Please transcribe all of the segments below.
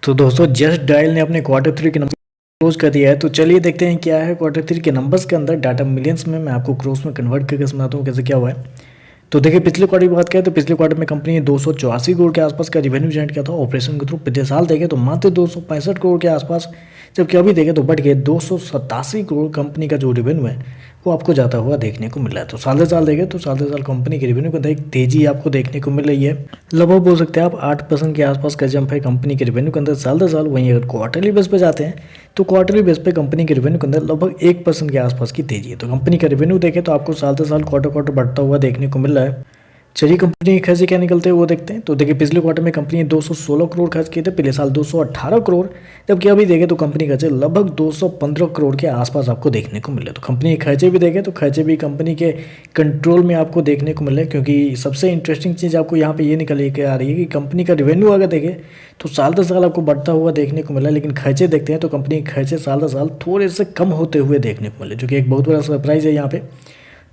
तो दोस्तों just dial ने अपने क्वार्टर थ्री के नंबर क्लोज कर दिया है। तो चलिए देखते हैं क्या है क्वार्टर थ्री के नंबर्स के अंदर डाटा मिलियंस में। मैं आपको क्रोस में कन्वर्ट करके सुनाता हूँ कैसे क्या हुआ है। तो देखिए पिछले क्वार्टर की बात करें तो पिछले क्वार्टर में कंपनी ने 284 करोड़ के आसपास का रिवेन्यू जनरेट किया था ऑपरेशन के थ्रू। पिछले साल देखें तो मात्र 265 करोड़ के आसपास, जबकि अभी देखें तो बढ़ के 287 करोड़ कंपनी का जो रिवेन्यू है वो आपको जाता हुआ देखने को मिल रहा है। तो साल से साल देखें तो साल से साल कंपनी के रिवेन्यू के अंदर एक तेजी आपको देखने को मिल रही है। लगभग बोल सकते हैं आप 8% के आसपास का जंप है कंपनी के रिवेन्यू के अंदर साल से साल। वहीं अगर क्वार्टरली बेस पे जाते हैं तो क्वार्टरली बेस पे कंपनी के रिवेन्यू के अंदर लगभग 1% के आसपास की तेजी है। तो कंपनी का रिवेन्यू देखें तो आपको साल से साल क्वार्टर बढ़ता हुआ देखने को मिल रहा है। चलिए कंपनी के खर्चे क्या निकलते हैं वो देखते हैं। तो देखिए पिछले क्वार्टर में कंपनी ने 216 करोड़ खर्च किए थे, पिछले साल 218 करोड़, जबकि अभी देखें तो कंपनी खर्चे लगभग 215 करोड़ के आसपास आपको देखने को मिल रहे हैं। तो कंपनी के खर्चे भी देखें तो खर्चे भी कंपनी के कंट्रोल में आपको देखने को मिल रहे हैं, क्योंकि सबसे इंटरेस्टिंग चीज़ आपको यहाँ पे ये निकल के आ रही है कि कंपनी का रिवेन्यू अगर देखें तो साल दर साल आपको बढ़ता हुआ देखने को मिला है, लेकिन खर्चे देखते हैं तो कंपनी के खर्चे साल दर साल थोड़े से कम होते हुए देखने को मिले, जो कि एक बहुत बड़ा सरप्राइज़ है यहाँ पे।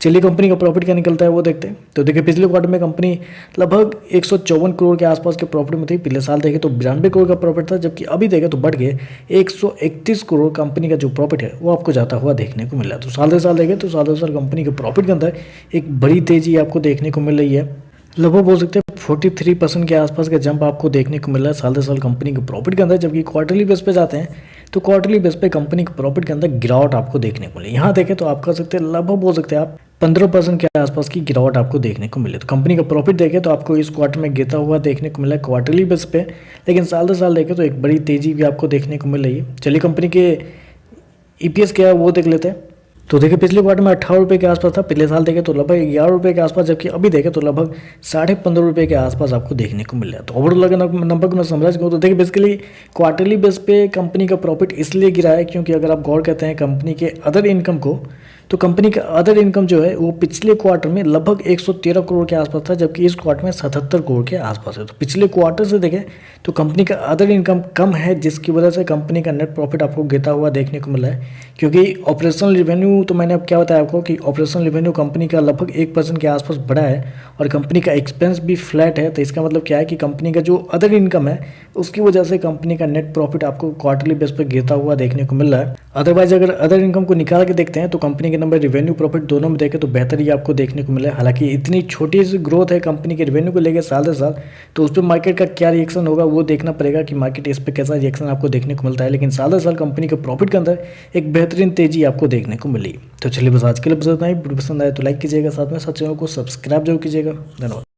चलिए कंपनी का प्रॉफिट क्या निकलता है वो देखते हैं। तो देखिए पिछले क्वार्टर में कंपनी लगभग 154 करोड़ के आसपास के प्रॉफिट में थी। पिछले साल देखें तो 92 करोड़ का प्रॉफिट था, जबकि अभी देखें तो बढ़ के 131 करोड़ कंपनी का जो प्रॉफिट है वो आपको जाता हुआ देखने को मिल रहा है। तो साल दर साल देखें तो साल दर साल कंपनी के प्रॉफिट के अंदर एक बड़ी तेजी आपको देखने को मिल रही है। लगभग बोल सकते हैं 43% के आसपास का जंप आपको देखने को मिल रहा है साल दर साल कंपनी के प्रॉफिट के अंदर। जबकि क्वार्टरली बेस पे जाते हैं तो क्वार्टरली बेस पे कंपनी के प्रॉफिट के अंदर गिरावट आपको देखने को मिली। यहाँ देखें तो आप कर सकते हैं लगभग बोल सकते हैं आप 15% के आसपास की गिरावट आपको देखने को मिले। तो कंपनी का प्रॉफिट देखें तो आपको इस क्वार्टर में गिरता हुआ देखने को मिला है क्वार्टरली बेस पे, लेकिन साल दर साल देखें तो एक बड़ी तेजी भी आपको देखने को मिल रही है। चलिए कंपनी के ईपीएस क्या है वो देख लेते हैं। तो देखिए पिछले क्वार्टर में 18 रुपये के आसपास था, पिछले साल देखें तो लगभग 11 रुपये के आसपास, जबकि अभी देखें तो लगभग 15.5 रुपये के आसपास आपको देखने को मिल रहा है। तो ओवरऑल अगर नंबर को मैं समझ गया तो देखिए बेसिकली क्वार्टरली बेस पे कंपनी का प्रॉफिट इसलिए गिरा है क्योंकि अगर आप गौर करते हैं कंपनी के अदर इनकम को, तो कंपनी का अदर इनकम जो है वो पिछले क्वार्टर में लगभग 113 करोड़ के आसपास था, जबकि इस क्वार्टर में 77 करोड़ के आसपास है। तो पिछले क्वार्टर से देखें तो कंपनी का अदर इनकम कम है, जिसकी वजह से कंपनी का नेट प्रॉफिट आपको गिरता हुआ देखने को मिला है। क्योंकि ऑपरेशनल रिवेन्यू तो मैंने अब क्या बताया आपको कि ऑपरेशनल रिवेन्यू कंपनी का लगभग 1% के आसपास बढ़ा है और कंपनी का एक्सपेंस भी फ्लैट है। तो इसका मतलब क्या है कि कंपनी का जो अदर इनकम है उसकी वजह से कंपनी का नेट प्रॉफिट आपको क्वार्टरली बेस पर गिरता हुआ देखने को मिल रहा है। अदरवाइज अगर अदर इनकम को निकाल के देखते हैं तो कंपनी के नंबर रिवेन्यू प्रॉफिट दोनों में देखें तो बेहतर ही आपको देखने को मिला है। हालांकि इतनी छोटी सी ग्रोथ है कंपनी के रिवेन्यू को लेकर साल दर साल, तो उस पर मार्केट का क्या रिएक्शन होगा वो देखना पड़ेगा कि मार्केट इस पर कैसा रिएक्शन आपको देखने को मिलता है। लेकिन साल दर साल कंपनी के प्रॉफिट के अंदर एक बेहतरीन तेजी आपको देखने को मिली। तो चलिए बस आज के लिए बस इतना ही। वीडियो पसंद आए तो लाइक कीजिएगा, साथ में साथ चैनल को सब्सक्राइब जरूर कीजिएगा। धन्यवाद।